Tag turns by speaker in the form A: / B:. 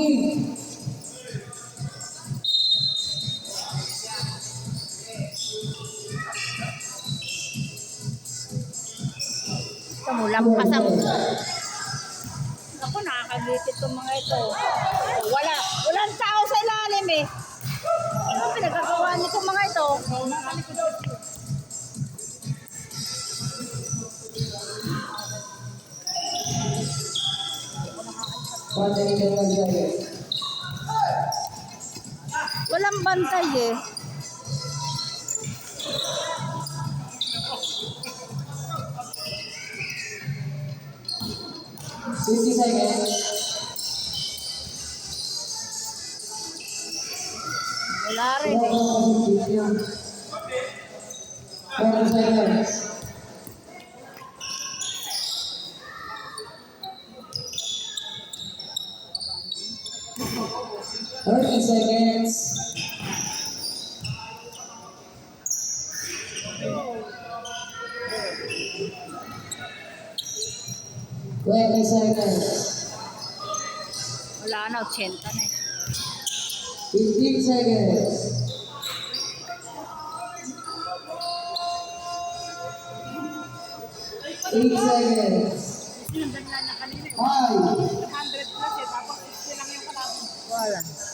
A: Hangin.
B: Lampas ang... Ako, nakakagitid itong mga ito. Walang tao sa ilalim eh. Ano pinagkagawa nitong mga ito? Walang bantay eh. Wala rin eh.
A: 30 seconds.
B: Wala na, 80 na eh.
A: 15 seconds. 8 seconds. 5.
B: 100 plus eh, tapos 60 lang yung kalaban. Wala.